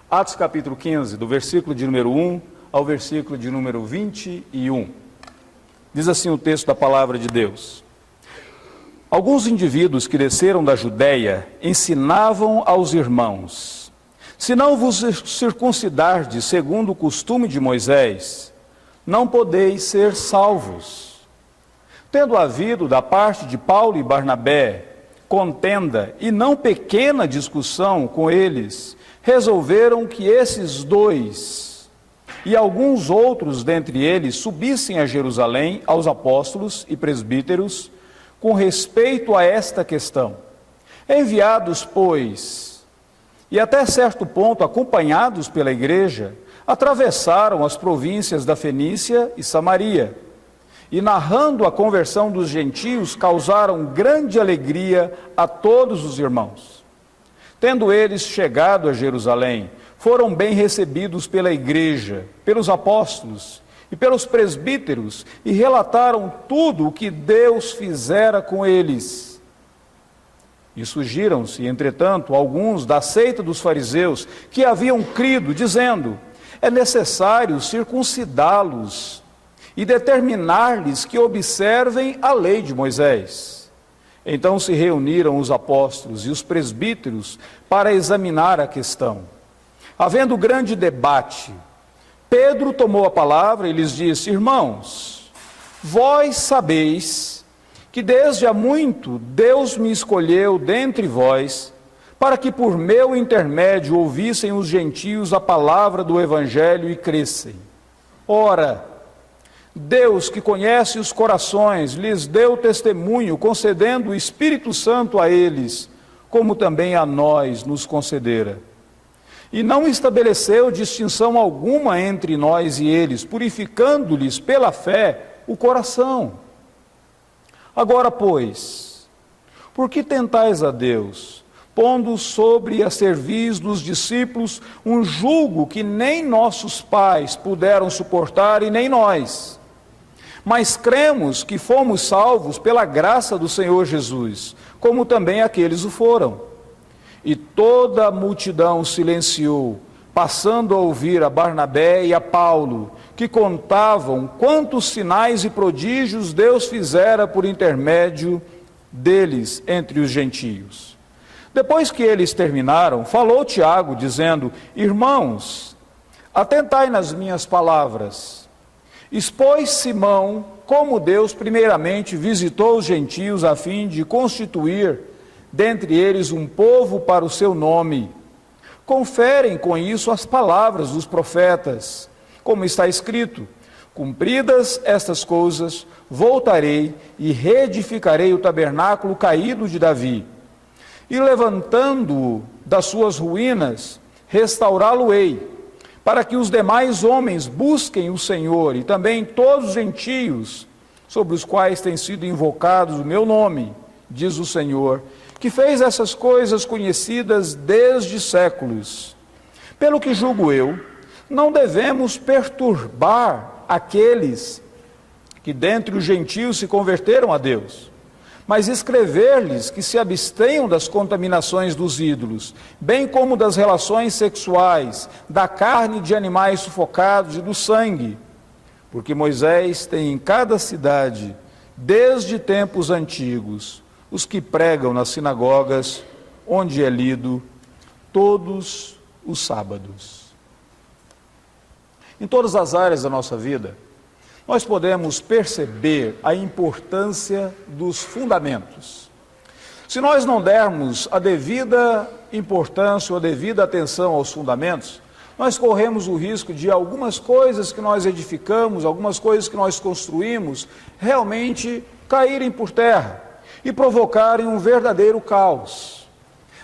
Atos capítulo 15, do versículo de número 1 ao versículo de número 21. Diz assim o texto da palavra de Deus. Alguns indivíduos que desceram da Judéia ensinavam aos irmãos: se não vos circuncidardes segundo o costume de Moisés, não podeis ser salvos. Tendo havido da parte de Paulo e Barnabé contenda e não pequena discussão com eles, resolveram que esses dois e alguns outros dentre eles subissem a Jerusalém aos apóstolos e presbíteros com respeito a esta questão. Enviados, pois, e até certo ponto acompanhados pela igreja, atravessaram as províncias da Fenícia e Samaria, e narrando a conversão dos gentios, causaram grande alegria a todos os irmãos. Tendo eles chegado a Jerusalém, foram bem recebidos pela igreja, pelos apóstolos e pelos presbíteros, e relataram tudo o que Deus fizera com eles. E surgiram-se, entretanto, alguns da seita dos fariseus que haviam crido, dizendo: é necessário circuncidá-los e determinar-lhes que observem a lei de Moisés. Então se reuniram os apóstolos e os presbíteros para examinar a questão. Havendo grande debate, Pedro tomou a palavra e lhes disse: irmãos, vós sabeis que desde há muito Deus me escolheu dentre vós, para que por meu intermédio ouvissem os gentios a palavra do evangelho e crescem. Ora, Deus, que conhece os corações, lhes deu testemunho, concedendo o Espírito Santo a eles, como também a nós nos concedera. E não estabeleceu distinção alguma entre nós e eles, purificando-lhes pela fé o coração. Agora, pois, por que tentais a Deus, pondo sobre a cerviz dos discípulos um jugo que nem nossos pais puderam suportar e nem nós? Mas cremos que fomos salvos pela graça do Senhor Jesus, como também aqueles o foram. E toda a multidão silenciou, passando a ouvir a Barnabé e a Paulo, que contavam quantos sinais e prodígios Deus fizera por intermédio deles entre os gentios. Depois que eles terminaram, falou Tiago, dizendo: irmãos, atentai nas minhas palavras. Expôs Simão como Deus primeiramente visitou os gentios a fim de constituir dentre eles um povo para o seu nome. Conferem com isso as palavras dos profetas, como está escrito: cumpridas estas coisas, voltarei e reedificarei o tabernáculo caído de Davi, e levantando-o das suas ruínas, restaurá-lo-ei, para que os demais homens busquem o Senhor, e também todos os gentios, sobre os quais tem sido invocado o meu nome, diz o Senhor, que fez essas coisas conhecidas desde séculos. Pelo que julgo eu, não devemos perturbar aqueles que dentre os gentios se converteram a Deus, mas escrever-lhes que se abstenham das contaminações dos ídolos, bem como das relações sexuais, da carne de animais sufocados e do sangue, porque Moisés tem em cada cidade, desde tempos antigos, os que pregam nas sinagogas, onde é lido todos os sábados. Em todas as áreas da nossa vida, nós podemos perceber a importância dos fundamentos. Se nós não dermos a devida importância ou a devida atenção aos fundamentos, nós corremos o risco de algumas coisas que nós edificamos, algumas coisas que nós construímos, realmente caírem por terra e provocarem um verdadeiro caos.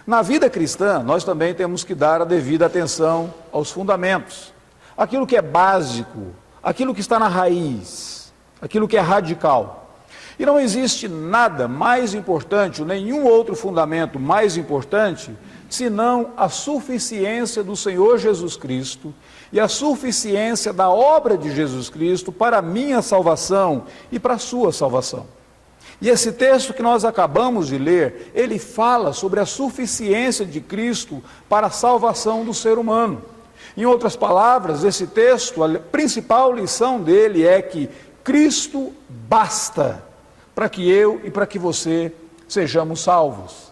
Na vida cristã, nós também temos que dar a devida atenção aos fundamentos. Aquilo que é básico, aquilo que está na raiz, aquilo que é radical. E não existe nada mais importante, ou nenhum outro fundamento mais importante, senão a suficiência do Senhor Jesus Cristo e a suficiência da obra de Jesus Cristo para a minha salvação e para a sua salvação. E esse texto que nós acabamos de ler, ele fala sobre a suficiência de Cristo para a salvação do ser humano. Em outras palavras, esse texto, a principal lição dele é que Cristo basta para que eu e para que você sejamos salvos.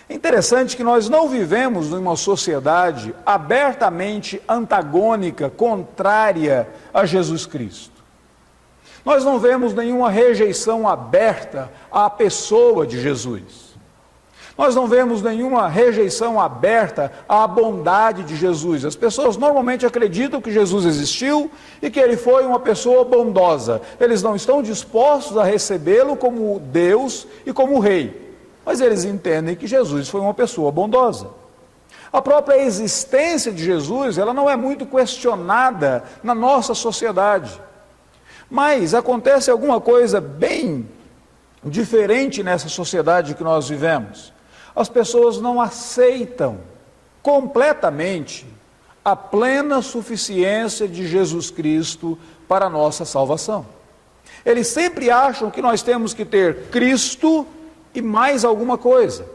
É interessante que nós não vivemos numa sociedade abertamente antagônica, contrária a Jesus Cristo. Nós não vemos nenhuma rejeição aberta à pessoa de Jesus. Nós não vemos nenhuma rejeição aberta à bondade de Jesus. As pessoas normalmente acreditam que Jesus existiu e que ele foi uma pessoa bondosa. Eles não estão dispostos a recebê-lo como Deus e como Rei. Mas eles entendem que Jesus foi uma pessoa bondosa. A própria existência de Jesus, ela não é muito questionada na nossa sociedade. Mas acontece alguma coisa bem diferente nessa sociedade que nós vivemos. As pessoas não aceitam completamente a plena suficiência de Jesus Cristo para a nossa salvação. Eles sempre acham que nós temos que ter Cristo e mais alguma coisa.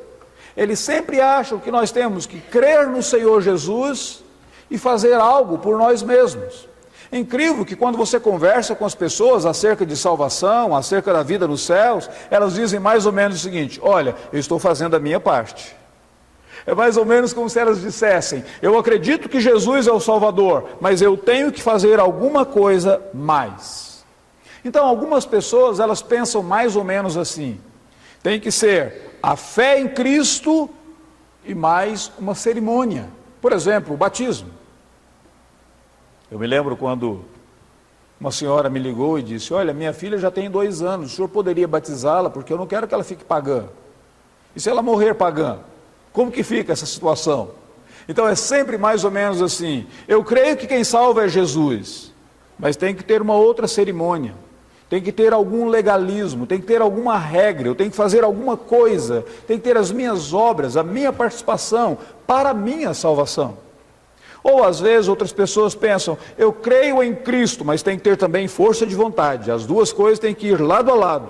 Eles sempre acham que nós temos que crer no Senhor Jesus e fazer algo por nós mesmos. É incrível que quando você conversa com as pessoas acerca de salvação, acerca da vida nos céus, elas dizem mais ou menos o seguinte: olha, eu estou fazendo a minha parte. É mais ou menos como se elas dissessem: eu acredito que Jesus é o Salvador, mas eu tenho que fazer alguma coisa mais. Então, algumas pessoas, elas pensam mais ou menos assim: tem que ser a fé em Cristo e mais uma cerimônia. Por exemplo, o batismo. Eu me lembro quando uma senhora me ligou e disse: olha, minha filha já tem 2 anos, o senhor poderia batizá-la, porque eu não quero que ela fique pagã. E se ela morrer pagã, como que fica essa situação? Então é sempre mais ou menos assim: eu creio que quem salva é Jesus, mas tem que ter uma outra cerimônia, tem que ter algum legalismo, tem que ter alguma regra, eu tenho que fazer alguma coisa, tem que ter as minhas obras, a minha participação para a minha salvação. Ou às vezes outras pessoas pensam: eu creio em Cristo, mas tem que ter também força de vontade, as duas coisas têm que ir lado a lado.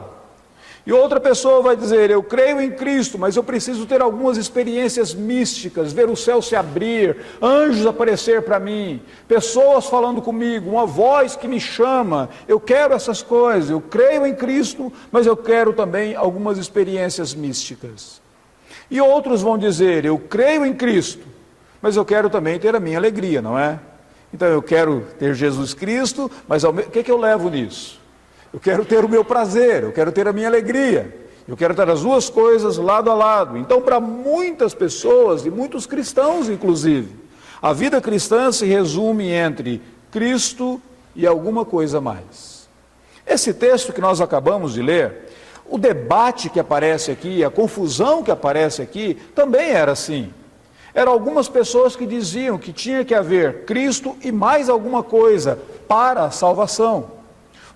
E outra pessoa vai dizer: eu creio em Cristo, mas eu preciso ter algumas experiências místicas, ver o céu se abrir, anjos aparecer para mim, pessoas falando comigo, uma voz que me chama, eu quero essas coisas, eu creio em Cristo, mas eu quero também algumas experiências místicas. E outros vão dizer: eu creio em Cristo, mas eu quero também ter a minha alegria, não é? Então eu quero ter Jesus Cristo, mas o que eu levo nisso? Eu quero ter o meu prazer, eu quero ter a minha alegria, eu quero ter as duas coisas lado a lado. Então, para muitas pessoas, e muitos cristãos inclusive, a vida cristã se resume entre Cristo e alguma coisa mais. Esse texto que nós acabamos de ler, o debate que aparece aqui, a confusão que aparece aqui, também era assim. Eram algumas pessoas que diziam que tinha que haver Cristo e mais alguma coisa para a salvação.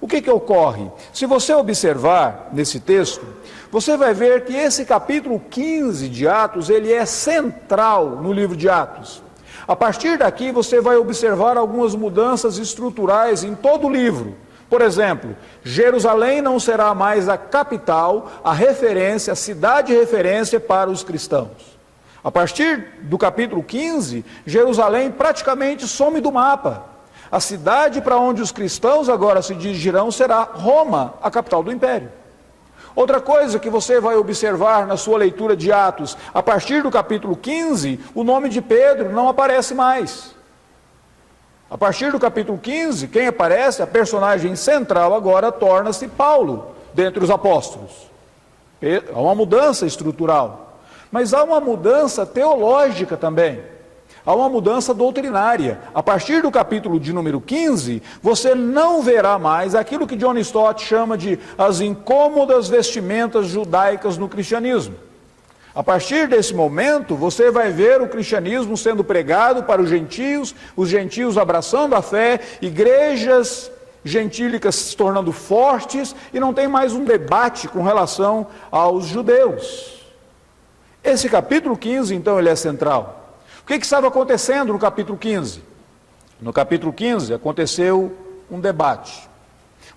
O que ocorre? Se você observar nesse texto, você vai ver que esse capítulo 15 de Atos, ele é central no livro de Atos. A partir daqui você vai observar algumas mudanças estruturais em todo o livro. Por exemplo, Jerusalém não será mais a capital, a referência, a cidade referência para os cristãos. A partir do capítulo 15, Jerusalém praticamente some do mapa. A cidade para onde os cristãos agora se dirigirão será Roma, a capital do império. Outra coisa que você vai observar na sua leitura de Atos, a partir do capítulo 15, o nome de Pedro não aparece mais. A partir do capítulo 15, quem aparece, a personagem central agora torna-se Paulo, dentre os apóstolos. Há uma mudança estrutural. Mas há uma mudança teológica também, há uma mudança doutrinária. A partir do capítulo de número 15, você não verá mais aquilo que John Stott chama de as incômodas vestimentas judaicas no cristianismo. A partir desse momento, você vai ver o cristianismo sendo pregado para os gentios abraçando a fé, igrejas gentílicas se tornando fortes, e não tem mais um debate com relação aos judeus. Esse capítulo 15, então, ele é central. O que estava acontecendo no capítulo 15? No capítulo 15 aconteceu um debate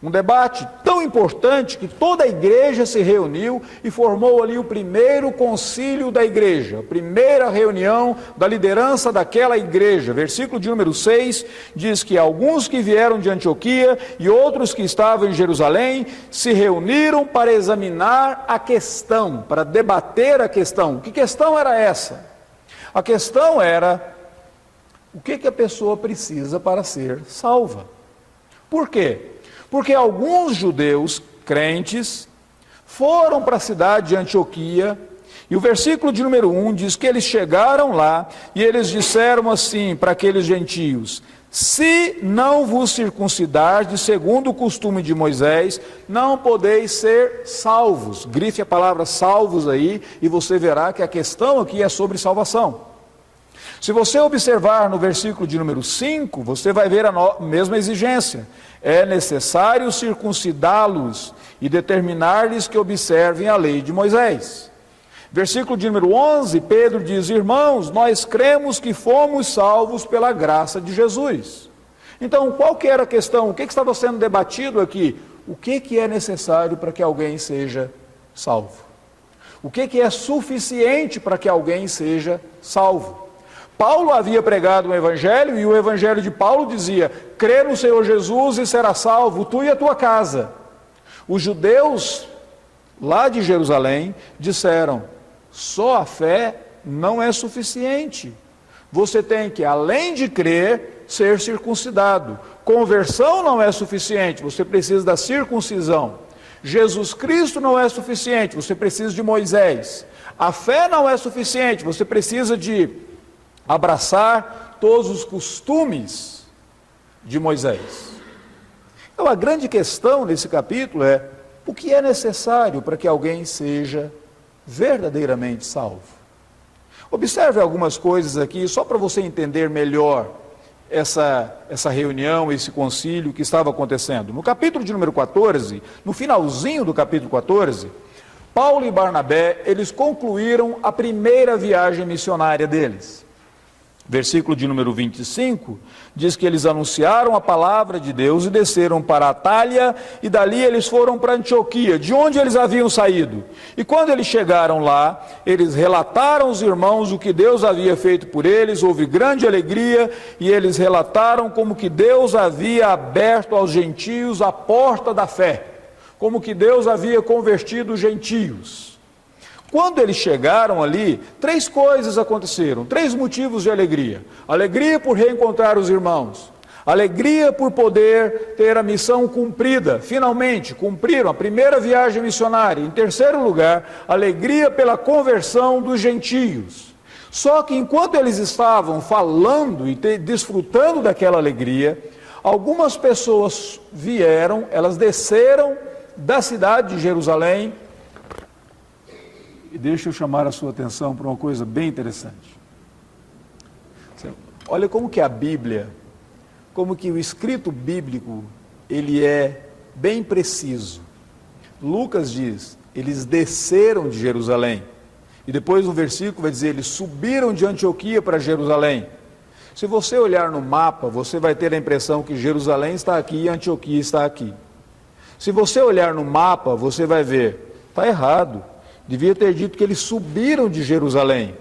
Um debate tão importante que toda a igreja se reuniu e formou ali o primeiro concílio da igreja, a primeira reunião da liderança daquela igreja. Versículo de número 6 diz que alguns que vieram de Antioquia e outros que estavam em Jerusalém se reuniram para examinar a questão, para debater a questão. Que questão era essa? A questão era: o que a pessoa precisa para ser salva? Por quê? Porque alguns judeus crentes foram para a cidade de Antioquia, e o versículo de número 1 diz que eles chegaram lá e eles disseram assim para aqueles gentios: se não vos circuncidardes segundo o costume de Moisés, não podeis ser salvos. Grife a palavra salvos aí e você verá que a questão aqui é sobre salvação. Se você observar no versículo de número 5, você vai ver a mesma exigência. É necessário circuncidá-los e determinar-lhes que observem a lei de Moisés. Versículo de número 11, Pedro diz: irmãos, nós cremos que fomos salvos pela graça de Jesus. Então, qual que era a questão? O que estava sendo debatido aqui? O que é necessário para que alguém seja salvo? O que é suficiente para que alguém seja salvo? Paulo havia pregado um evangelho, e o evangelho de Paulo dizia: crê no Senhor Jesus e será salvo, tu e a tua casa. Os judeus lá de Jerusalém disseram: só a fé não é suficiente. Você tem que, além de crer, ser circuncidado. Conversão não é suficiente, você precisa da circuncisão. Jesus Cristo não é suficiente, você precisa de Moisés. A fé não é suficiente, você precisa de abraçar todos os costumes de Moisés. Então a grande questão nesse capítulo é: o que é necessário para que alguém seja verdadeiramente salvo? Observe algumas coisas aqui, só para você entender melhor essa reunião, esse concílio que estava acontecendo. No capítulo de número 14, no finalzinho do capítulo 14, Paulo e Barnabé, eles concluíram a primeira viagem missionária deles. Versículo de número 25, diz que eles anunciaram a palavra de Deus e desceram para Atália, e dali eles foram para Antioquia, de onde eles haviam saído. E quando eles chegaram lá, eles relataram aos irmãos o que Deus havia feito por eles, houve grande alegria, e eles relataram como que Deus havia aberto aos gentios a porta da fé, como que Deus havia convertido os gentios. Quando eles chegaram ali, 3 coisas aconteceram, 3 motivos de alegria. Alegria por reencontrar os irmãos, alegria por poder ter a missão cumprida, finalmente cumpriram a primeira viagem missionária. Em terceiro lugar, alegria pela conversão dos gentios. Só que enquanto eles estavam falando e desfrutando daquela alegria, algumas pessoas vieram, elas desceram da cidade de Jerusalém. E deixa eu chamar a sua atenção para uma coisa bem interessante. Olha como que a Bíblia, como que o escrito bíblico, ele é bem preciso. Lucas diz: eles desceram de Jerusalém. E depois no versículo vai dizer: eles subiram de Antioquia para Jerusalém. Se você olhar no mapa, você vai ter a impressão que Jerusalém está aqui e Antioquia está aqui. Se você olhar no mapa, você vai ver: está errado. Devia ter dito que eles subiram de Jerusalém.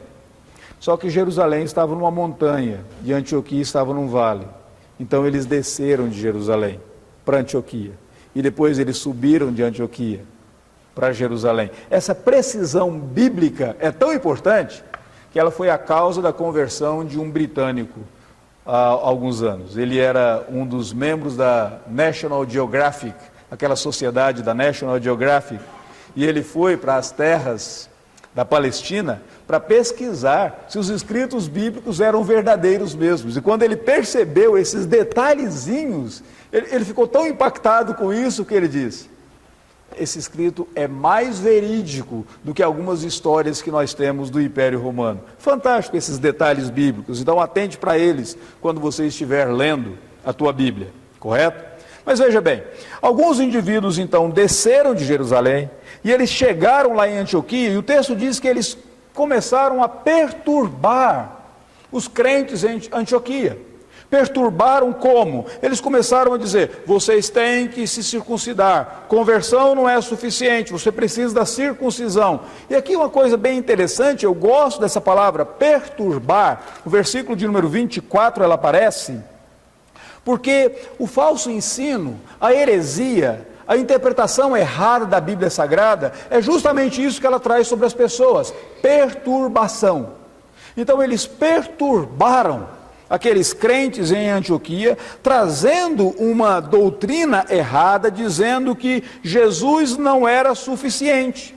Só que Jerusalém estava numa montanha e Antioquia estava num vale. Então eles desceram de Jerusalém para Antioquia. E depois eles subiram de Antioquia para Jerusalém. Essa precisão bíblica é tão importante que ela foi a causa da conversão de um britânico há alguns anos. Ele era um dos membros da National Geographic, aquela sociedade da National Geographic. E ele foi para as terras da Palestina para pesquisar se os escritos bíblicos eram verdadeiros mesmos. E quando ele percebeu esses detalhezinhos, ele ficou tão impactado com isso que ele disse: esse escrito é mais verídico do que algumas histórias que nós temos do Império Romano. Fantástico esses detalhes bíblicos, então atente para eles quando você estiver lendo a tua Bíblia, correto? Mas veja bem, alguns indivíduos então desceram de Jerusalém e eles chegaram lá em Antioquia, e o texto diz que eles começaram a perturbar os crentes em Antioquia. Perturbaram como? Eles começaram a dizer: vocês têm que se circuncidar, conversão não é suficiente, você precisa da circuncisão. E aqui uma coisa bem interessante, eu gosto dessa palavra perturbar, o versículo de número 24 ela aparece, porque o falso ensino, a heresia, a interpretação errada da Bíblia Sagrada, é justamente isso que ela traz sobre as pessoas: perturbação. Então eles perturbaram aqueles crentes em Antioquia, trazendo uma doutrina errada, dizendo que Jesus não era suficiente.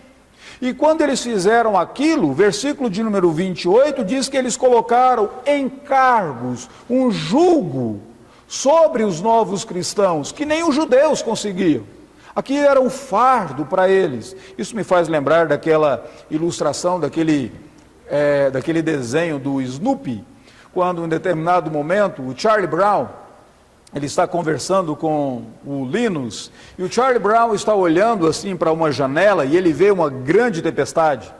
E quando eles fizeram aquilo, o versículo de número 28 diz que eles colocaram encargos, um jugo sobre os novos cristãos, que nem os judeus conseguiam. Aqui era um fardo para eles. Isso me faz lembrar daquela ilustração, daquele desenho do Snoopy, quando em determinado momento o Charlie Brown, ele está conversando com o Linus, e o Charlie Brown está olhando assim para uma janela e ele vê uma grande tempestade.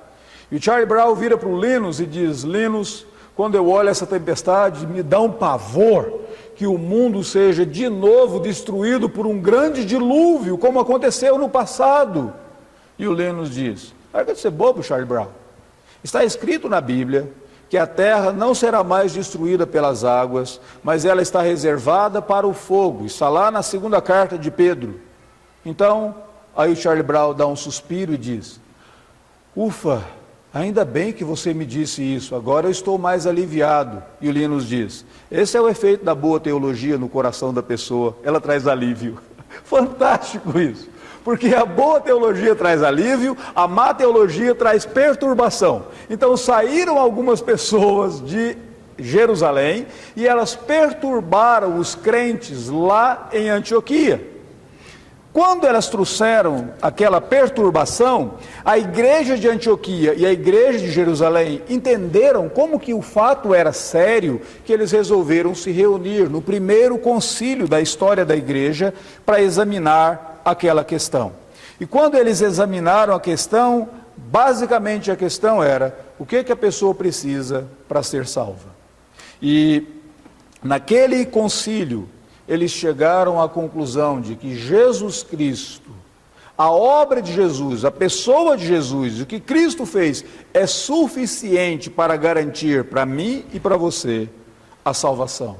E o Charlie Brown vira para o Linus e diz: Linus, quando eu olho essa tempestade, me dá um pavor que o mundo seja de novo destruído por um grande dilúvio, como aconteceu no passado. E o Linus diz: larga de ser bobo, Charlie Brown. Está escrito na Bíblia que a terra não será mais destruída pelas águas, mas ela está reservada para o fogo. Está lá na segunda carta de Pedro. Então, aí o Charlie Brown dá um suspiro e diz: ufa, ainda bem que você me disse isso, agora eu estou mais aliviado. E o Linus diz: esse é o efeito da boa teologia no coração da pessoa, ela traz alívio. Fantástico isso. Porque a boa teologia traz alívio, a má teologia traz perturbação. Então saíram algumas pessoas de Jerusalém e elas perturbaram os crentes lá em Antioquia. Quando elas trouxeram aquela perturbação, a igreja de Antioquia e a igreja de Jerusalém entenderam como que o fato era sério, que eles resolveram se reunir no primeiro concílio da história da igreja para examinar aquela questão. E quando eles examinaram a questão, basicamente a questão era: o que a pessoa precisa para ser salva? E naquele concílio, eles chegaram à conclusão de que Jesus Cristo, a obra de Jesus, a pessoa de Jesus, o que Cristo fez, é suficiente para garantir para mim e para você a salvação,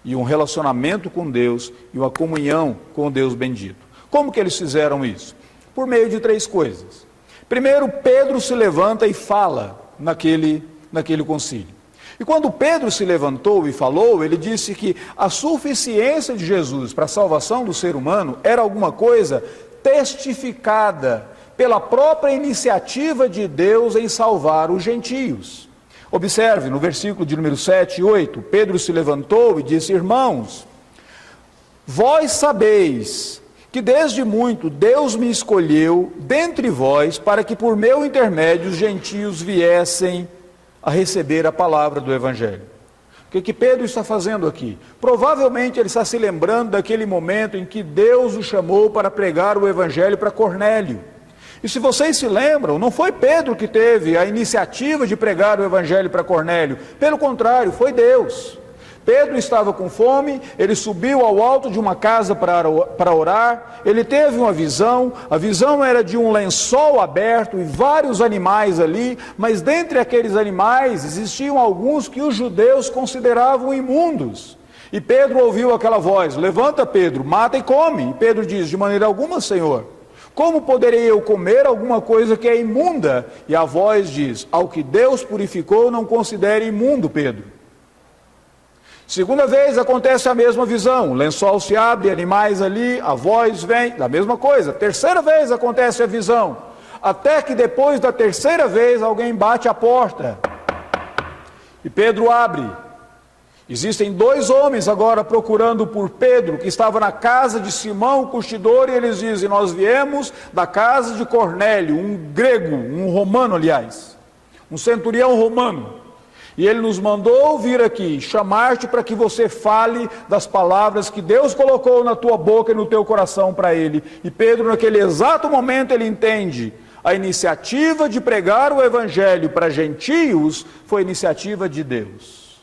e um relacionamento com Deus, e uma comunhão com Deus bendito. Como que eles fizeram isso? Por meio de 3 coisas. Primeiro, Pedro se levanta e fala naquele concílio. E quando Pedro se levantou e falou, ele disse que a suficiência de Jesus para a salvação do ser humano era alguma coisa testificada pela própria iniciativa de Deus em salvar os gentios. Observe, no versículo de número 7 e 8, Pedro se levantou e disse: irmãos, vós sabeis que desde muito Deus me escolheu dentre vós para que por meu intermédio os gentios viessem a receber a palavra do Evangelho. O que Pedro está fazendo aqui? Provavelmente ele está se lembrando daquele momento em que Deus o chamou para pregar o Evangelho para Cornélio. E se vocês se lembram, não foi Pedro que teve a iniciativa de pregar o Evangelho para Cornélio. Pelo contrário, foi Deus. Pedro estava com fome, ele subiu ao alto de uma casa para orar, ele teve uma visão, a visão era de um lençol aberto e vários animais ali, mas dentre aqueles animais existiam alguns que os judeus consideravam imundos. E Pedro ouviu aquela voz: levanta, Pedro, mata e come. E Pedro diz: de maneira alguma, Senhor. Como poderei eu comer alguma coisa que é imunda? E a voz diz: ao que Deus purificou, não considere imundo, Pedro. Segunda vez acontece a mesma visão, o lençol se abre, animais ali, a voz vem, da mesma coisa. Terceira vez acontece a visão, até que depois da terceira vez alguém bate a porta e Pedro abre. Existem 2 homens agora procurando por Pedro, que estava na casa de Simão, o curtidor, e eles dizem: nós viemos da casa de Cornélio, um grego, um romano aliás, um centurião romano. E ele nos mandou vir aqui, chamar-te para que você fale das palavras que Deus colocou na tua boca e no teu coração para ele. E Pedro, naquele exato momento, ele entende: a iniciativa de pregar o Evangelho para gentios foi iniciativa de Deus.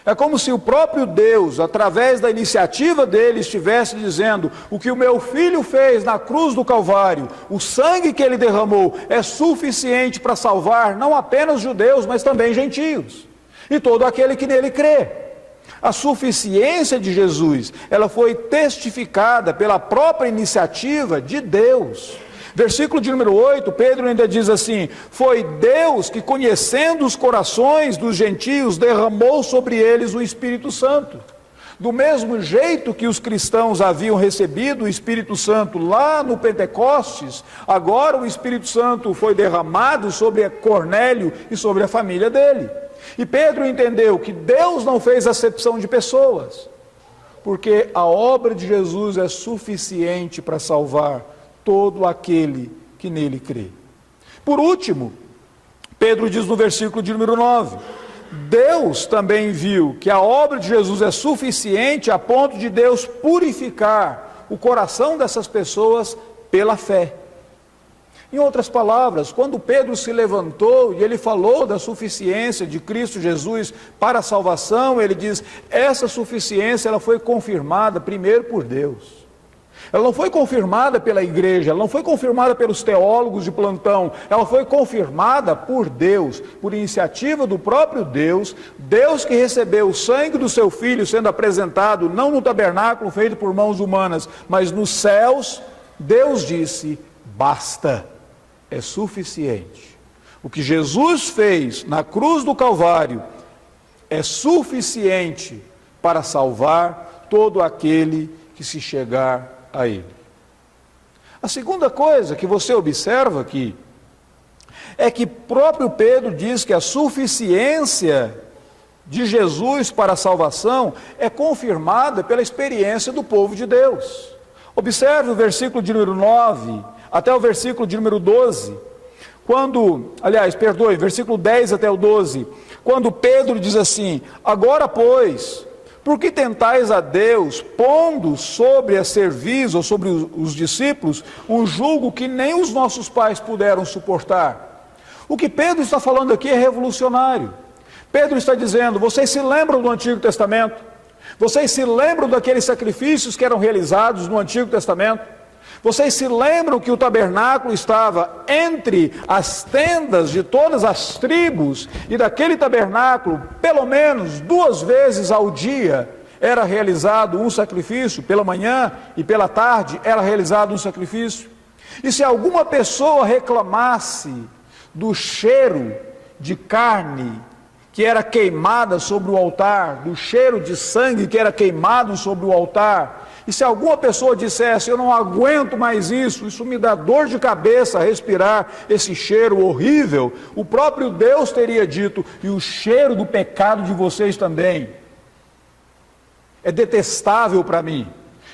É como se o próprio Deus, através da iniciativa dele, estivesse dizendo: o que o meu filho fez na cruz do Calvário, o sangue que ele derramou, é suficiente para salvar não apenas judeus, mas também gentios, e todo aquele que nele crê. A suficiência de Jesus, ela foi testificada pela própria iniciativa de Deus. Versículo de número 8, Pedro ainda diz assim: foi Deus que, conhecendo os corações dos gentios, derramou sobre eles o Espírito Santo. Do mesmo jeito que os cristãos haviam recebido o Espírito Santo lá no Pentecostes, agora o Espírito Santo foi derramado sobre Cornélio e sobre a família dele. E Pedro entendeu que Deus não fez acepção de pessoas, porque a obra de Jesus é suficiente para salvar todo aquele que nele crê. Por último, Pedro diz no versículo de número 9, Deus também viu que a obra de Jesus é suficiente a ponto de Deus purificar o coração dessas pessoas pela fé. Em outras palavras, quando Pedro se levantou e ele falou da suficiência de Cristo Jesus para a salvação, ele diz: essa suficiência ela foi confirmada primeiro por Deus. Ela não foi confirmada pela igreja, ela não foi confirmada pelos teólogos de plantão, ela foi confirmada por Deus, por iniciativa do próprio Deus, Deus que recebeu o sangue do seu Filho sendo apresentado não no tabernáculo feito por mãos humanas, mas nos céus. Deus disse: basta, é suficiente. O que Jesus fez na cruz do Calvário é suficiente para salvar todo aquele que se chegar a ele. A segunda coisa que você observa aqui é que próprio Pedro diz que a suficiência de Jesus para a salvação é confirmada pela experiência do povo de Deus. Observe o versículo de número 9 até o versículo de número 12, versículo 10 até o 12, quando Pedro diz assim: agora pois, por que tentais a Deus, pondo sobre a cerviz, ou sobre os discípulos, um jugo que nem os nossos pais puderam suportar? O que Pedro está falando aqui é revolucionário. Pedro está dizendo: vocês se lembram do Antigo Testamento? Vocês se lembram daqueles sacrifícios que eram realizados no Antigo Testamento? Vocês se lembram que o tabernáculo estava entre as tendas de todas as tribos, e daquele tabernáculo, pelo menos 2 vezes ao dia, era realizado um sacrifício, pela manhã e pela tarde era realizado um sacrifício. E se alguma pessoa reclamasse do cheiro de carne que era queimada sobre o altar, do cheiro de sangue que era queimado sobre o altar, e se alguma pessoa dissesse: eu não aguento mais isso me dá dor de cabeça respirar esse cheiro horrível, o próprio Deus teria dito: e o cheiro do pecado de vocês também é detestável para mim,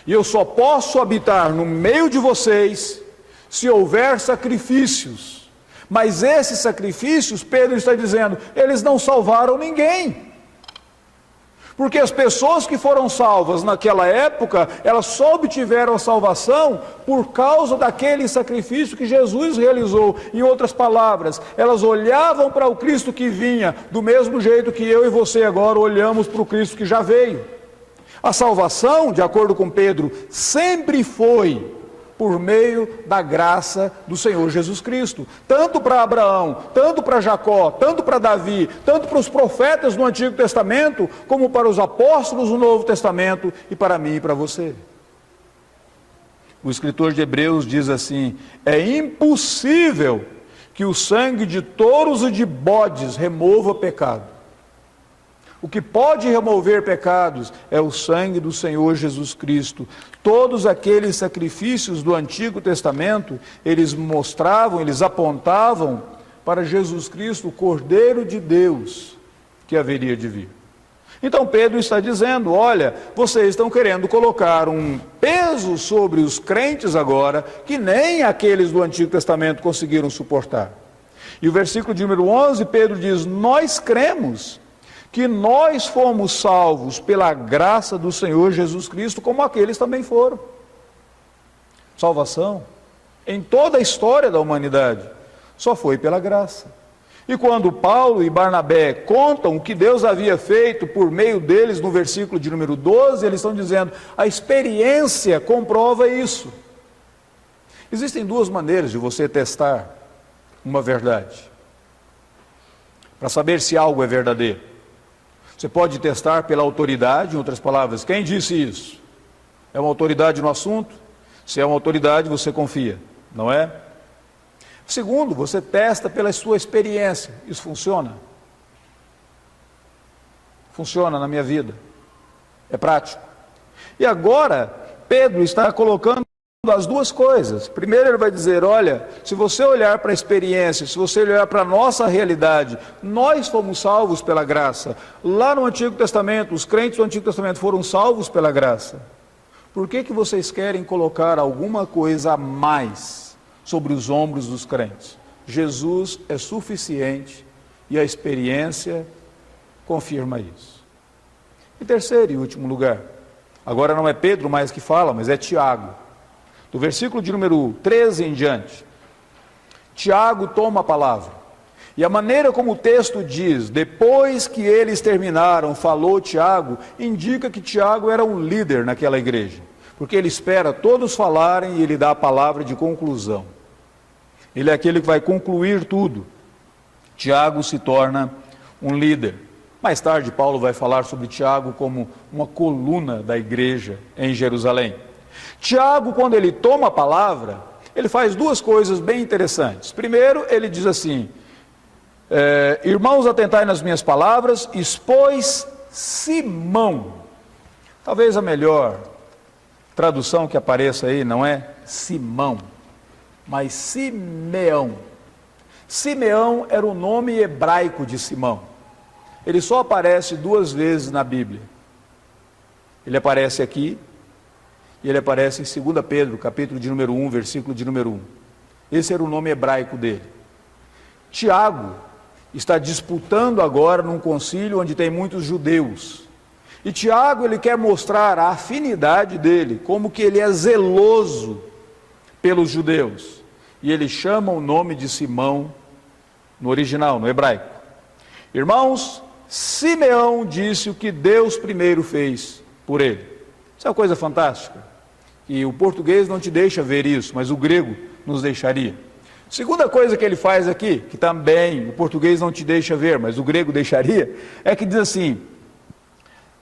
e eu só posso habitar no meio de vocês se houver sacrifícios. Mas esses sacrifícios, Pedro está dizendo, eles não salvaram ninguém. Porque as pessoas que foram salvas naquela época, elas só obtiveram a salvação por causa daquele sacrifício que Jesus realizou. Em outras palavras, elas olhavam para o Cristo que vinha, do mesmo jeito que eu e você agora olhamos para o Cristo que já veio. A salvação, de acordo com Pedro, sempre foi por meio da graça do Senhor Jesus Cristo, tanto para Abraão, tanto para Jacó, tanto para Davi, tanto para os profetas do Antigo Testamento, como para os apóstolos do Novo Testamento, e para mim e para você. O escritor de Hebreus diz assim: é impossível que o sangue de touros e de bodes remova pecado. O que pode remover pecados é o sangue do Senhor Jesus Cristo. Todos aqueles sacrifícios do Antigo Testamento, eles mostravam, eles apontavam para Jesus Cristo, o Cordeiro de Deus, que haveria de vir. Então Pedro está dizendo: olha, vocês estão querendo colocar um peso sobre os crentes agora, que nem aqueles do Antigo Testamento conseguiram suportar. E o versículo de número 11, Pedro diz: nós cremos que nós fomos salvos pela graça do Senhor Jesus Cristo, como aqueles também foram. Salvação, em toda a história da humanidade, só foi pela graça. E quando Paulo e Barnabé contam o que Deus havia feito por meio deles no versículo de número 12, eles estão dizendo, a experiência comprova isso. Existem duas maneiras de você testar uma verdade, para saber se algo é verdadeiro. Você pode testar pela autoridade, em outras palavras, quem disse isso? É uma autoridade no assunto? Se é uma autoridade, você confia, não é? Segundo, você testa pela sua experiência. Isso funciona? Funciona na minha vida. É prático. E agora, Pedro está colocando as duas coisas. Primeiro ele vai dizer, olha, se você olhar para a experiência, se você olhar para a nossa realidade, nós fomos salvos pela graça. Lá no Antigo Testamento, os crentes do Antigo Testamento foram salvos pela graça. Por que vocês querem colocar alguma coisa a mais sobre os ombros dos crentes? Jesus é suficiente e a experiência confirma isso. Em terceiro e último lugar, agora não é Pedro mais que fala, mas é Tiago. Do versículo de número 13 em diante, Tiago toma a palavra. E a maneira como o texto diz, depois que eles terminaram, falou Tiago, indica que Tiago era um líder naquela igreja. Porque ele espera todos falarem e ele dá a palavra de conclusão. Ele é aquele que vai concluir tudo. Tiago se torna um líder. Mais tarde, Paulo vai falar sobre Tiago como uma coluna da igreja em Jerusalém. Tiago, quando ele toma a palavra, ele faz duas coisas bem interessantes. Primeiro, ele diz assim, irmãos, atentai nas minhas palavras, expôs Simão. Talvez a melhor tradução que apareça aí não é Simão, mas Simeão. Simeão era o nome hebraico de Simão. Ele só aparece duas vezes na Bíblia. Ele aparece aqui e ele aparece em 2 Pedro, capítulo de número 1, versículo de número 1. Esse era o nome hebraico dele. Tiago está disputando agora num concílio onde tem muitos judeus. E Tiago, ele quer mostrar a afinidade dele, como que ele é zeloso pelos judeus. E ele chama o nome de Simão no original, no hebraico. Irmãos, Simeão disse o que Deus primeiro fez por ele. Isso é uma coisa fantástica. E o português não te deixa ver isso, mas o grego nos deixaria. Segunda coisa que ele faz aqui, que também o português não te deixa ver, mas o grego deixaria, é que diz assim,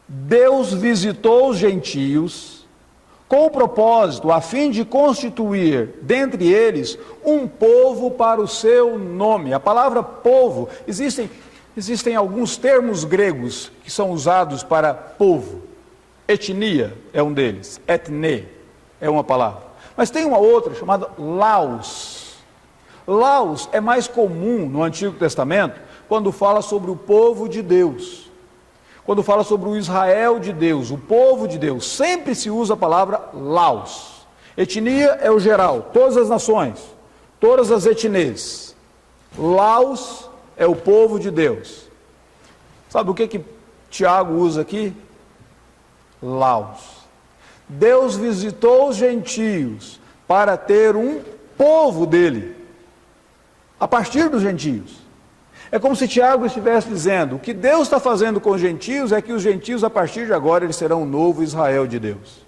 Deus visitou os gentios com o propósito, a fim de constituir dentre eles um povo para o seu nome. A palavra povo, existem alguns termos gregos que são usados para povo. Etnia é um deles, etne é uma palavra. Mas tem uma outra chamada laos. Laos é mais comum no Antigo Testamento quando fala sobre o povo de Deus. Quando fala sobre o Israel de Deus, o povo de Deus, sempre se usa a palavra laos. Etnia é o geral, todas as nações, todas as etnias. Laos é o povo de Deus. Sabe o que Tiago usa aqui? Laos. Deus visitou os gentios para ter um povo dele, a partir dos gentios. É como se Tiago estivesse dizendo, o que Deus está fazendo com os gentios é que os gentios, a partir de agora, eles serão o novo Israel de Deus.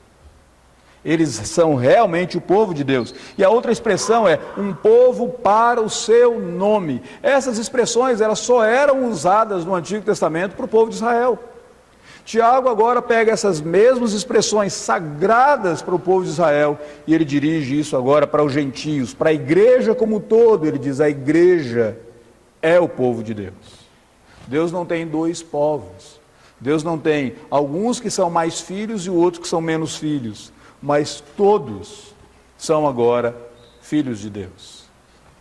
Eles são realmente o povo de Deus. E a outra expressão é, um povo para o seu nome. Essas expressões, elas só eram usadas no Antigo Testamento para o povo de Israel. Tiago agora pega essas mesmas expressões sagradas para o povo de Israel e ele dirige isso agora para os gentios, para a igreja como um todo. Ele diz, a igreja é o povo de Deus. Deus não tem dois povos. Deus não tem alguns que são mais filhos e outros que são menos filhos. Mas todos são agora filhos de Deus.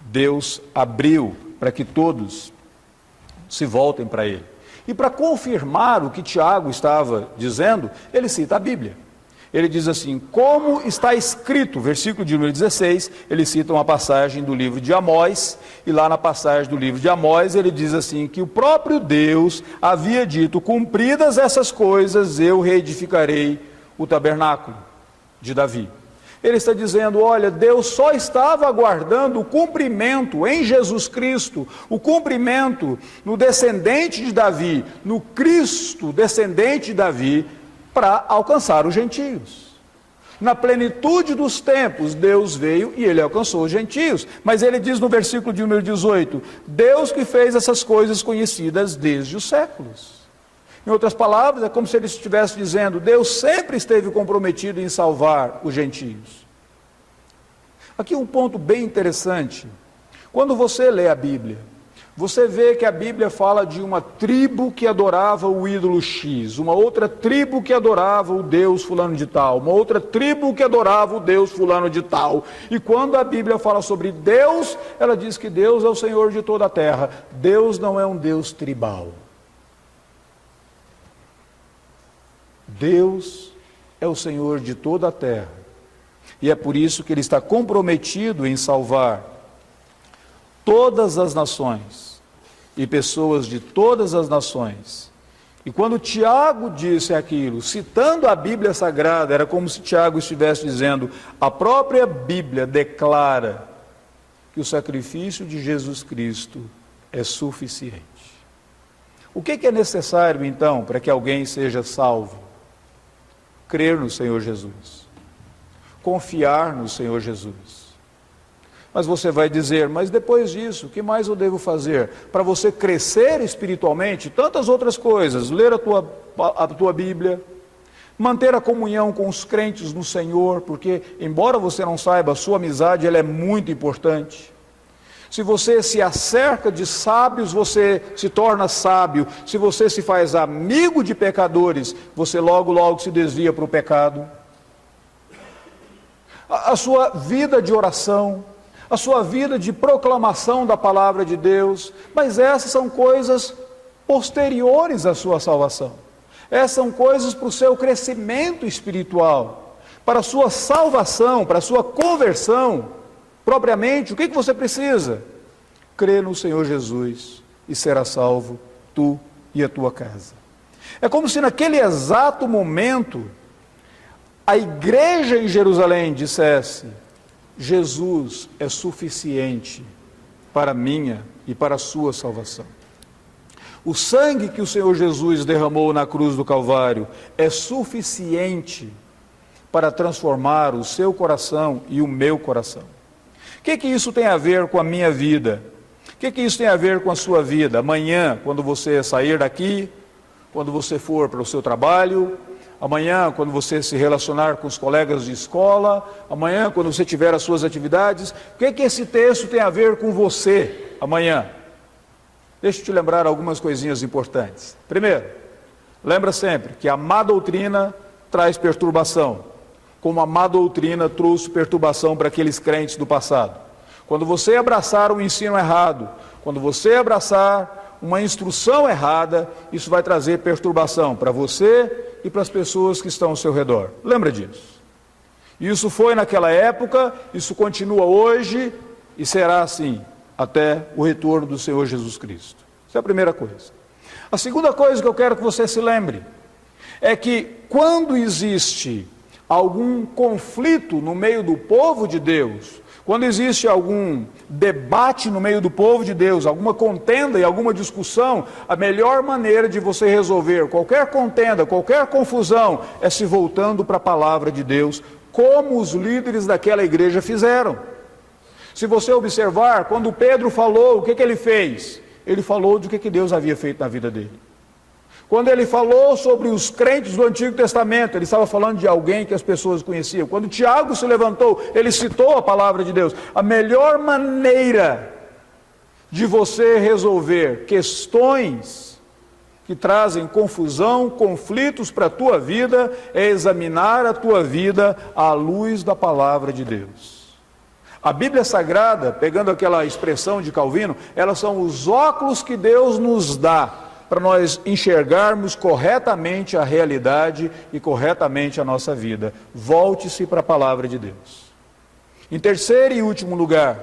Deus abriu para que todos se voltem para Ele. E para confirmar o que Tiago estava dizendo, ele cita a Bíblia. Ele diz assim, como está escrito, versículo de número 16, ele cita uma passagem do livro de Amós, e lá na passagem do livro de Amós, ele diz assim, que o próprio Deus havia dito, cumpridas essas coisas, eu reedificarei o tabernáculo de Davi. Ele está dizendo, olha, Deus só estava aguardando o cumprimento em Jesus Cristo, o cumprimento no descendente de Davi, no Cristo descendente de Davi, para alcançar os gentios. Na plenitude dos tempos, Deus veio e ele alcançou os gentios. Mas ele diz no versículo de número 18, Deus que fez essas coisas conhecidas desde os séculos. Em outras palavras, é como se ele estivesse dizendo, Deus sempre esteve comprometido em salvar os gentios. Aqui um ponto bem interessante. Quando você lê a Bíblia, você vê que a Bíblia fala de uma tribo que adorava o ídolo X, uma outra tribo que adorava o Deus fulano de tal, uma outra tribo que adorava o Deus fulano de tal. E quando a Bíblia fala sobre Deus, ela diz que Deus é o Senhor de toda a terra. Deus não é um Deus tribal. Deus é o Senhor de toda a terra. E é por isso que Ele está comprometido em salvar todas as nações e pessoas de todas as nações. E quando Tiago disse aquilo, citando a Bíblia Sagrada, era como se Tiago estivesse dizendo, a própria Bíblia declara que o sacrifício de Jesus Cristo é suficiente. O que é necessário então para que alguém seja salvo? Crer no Senhor Jesus, confiar no Senhor Jesus. Mas você vai dizer, mas depois disso, o que mais eu devo fazer? Para você crescer espiritualmente, tantas outras coisas, ler a tua Bíblia, manter a comunhão com os crentes no Senhor, porque, embora você não saiba, a sua amizade ela é muito importante. Se você se acerca de sábios, você se torna sábio. Se você se faz amigo de pecadores, você logo se desvia para o pecado. A sua vida de oração, a sua vida de proclamação da palavra de Deus, mas essas são coisas posteriores à sua salvação. Essas são coisas para o seu crescimento espiritual, para a sua salvação, para a sua conversão. Propriamente, o que você precisa? Crer no Senhor Jesus e será salvo tu e a tua casa. É como se naquele exato momento a igreja em Jerusalém dissesse, Jesus é suficiente para a minha e para a sua salvação. O sangue que o Senhor Jesus derramou na cruz do Calvário é suficiente para transformar o seu coração e o meu coração. O que isso tem a ver com a minha vida? O que isso tem a ver com a sua vida? Amanhã, quando você sair daqui, quando você for para o seu trabalho, amanhã, quando você se relacionar com os colegas de escola, amanhã, quando você tiver as suas atividades, o que esse texto tem a ver com você amanhã? Deixa eu te lembrar algumas coisinhas importantes. Primeiro, lembra sempre que a má doutrina traz perturbação, como a má doutrina trouxe perturbação para aqueles crentes do passado. Quando você abraçar um ensino errado, quando você abraçar uma instrução errada, isso vai trazer perturbação para você e para as pessoas que estão ao seu redor. Lembra disso? Isso foi naquela época, isso continua hoje e será assim até o retorno do Senhor Jesus Cristo. Essa é a primeira coisa. A segunda coisa que eu quero que você se lembre é que quando existe algum conflito no meio do povo de Deus, quando existe algum debate no meio do povo de Deus, alguma contenda e alguma discussão, a melhor maneira de você resolver qualquer contenda, qualquer confusão, é se voltando para a palavra de Deus, como os líderes daquela igreja fizeram. Se você observar, quando Pedro falou, o que ele fez? Ele falou do que Deus havia feito na vida dele. Quando ele falou sobre os crentes do Antigo Testamento, ele estava falando de alguém que as pessoas conheciam. Quando Tiago se levantou, ele citou a palavra de Deus. A melhor maneira de você resolver questões que trazem confusão, conflitos para a tua vida, é examinar a tua vida à luz da palavra de Deus. A Bíblia Sagrada, pegando aquela expressão de Calvino, elas são os óculos que Deus nos dá para nós enxergarmos corretamente a realidade e corretamente a nossa vida. Volte-se para a palavra de Deus. Em terceiro e último lugar,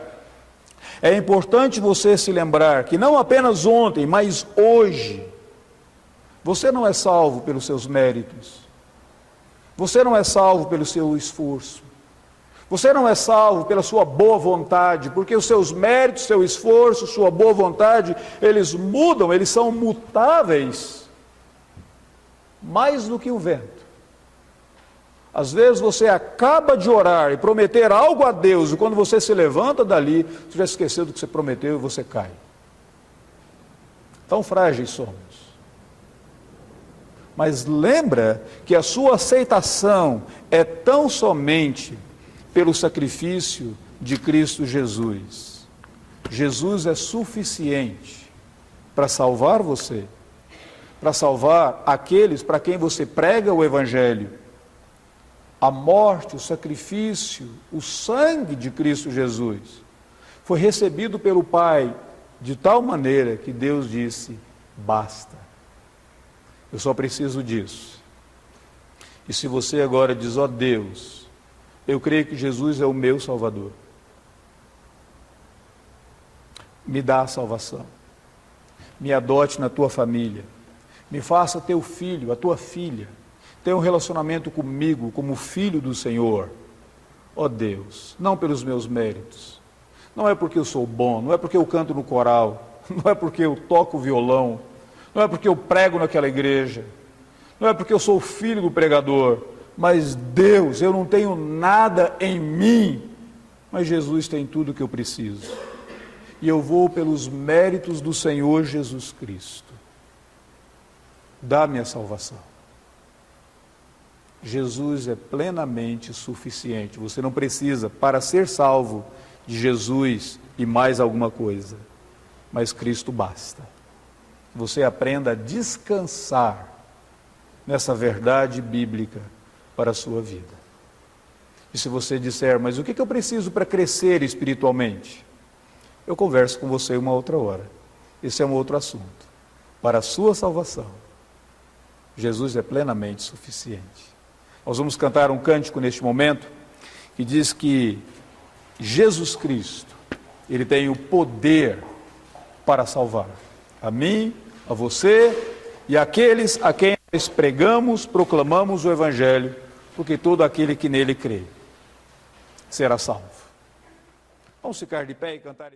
é importante você se lembrar que não apenas ontem, mas hoje, você não é salvo pelos seus méritos, você não é salvo pelo seu esforço, Você não é salvo pela sua boa vontade, porque os seus méritos, seu esforço, sua boa vontade, eles mudam, eles são mutáveis, mais do que o vento. Às vezes você acaba de orar e prometer algo a Deus, e quando você se levanta dali, você já esqueceu do que você prometeu e você cai. Tão frágeis somos. Mas lembra que a sua aceitação é tão somente pelo sacrifício de Cristo Jesus. Jesus é suficiente para salvar você, para salvar aqueles para quem você prega o Evangelho. A morte, o sacrifício, o sangue de Cristo Jesus foi recebido pelo Pai de tal maneira que Deus disse: basta. Eu só preciso disso. E se você agora diz: ó Deus, eu creio que Jesus é o meu Salvador, me dá a salvação, me adote na tua família, me faça teu filho, a tua filha, tenha um relacionamento comigo como filho do Senhor. Ó Deus, não pelos meus méritos, não é porque eu sou bom, não é porque eu canto no coral, não é porque eu toco violão, não é porque eu prego naquela igreja, não é porque eu sou filho do pregador, mas Deus, eu não tenho nada em mim, mas Jesus tem tudo o que eu preciso. E eu vou pelos méritos do Senhor Jesus Cristo. Dá-me a salvação. Jesus é plenamente suficiente. Você não precisa, para ser salvo, de Jesus e mais alguma coisa. Mas Cristo basta. Você aprenda a descansar nessa verdade bíblica para a sua vida. E se você disser: mas o que eu preciso para crescer espiritualmente? Eu converso com você uma outra hora. Esse é um outro assunto. Para a sua salvação, Jesus é plenamente suficiente. Nós vamos cantar um cântico neste momento que diz que Jesus Cristo, Ele tem o poder para salvar a mim, a você e aqueles a quem nós pregamos, proclamamos o Evangelho, porque todo aquele que nele crê será salvo. Vamos ficar de pé e cantar.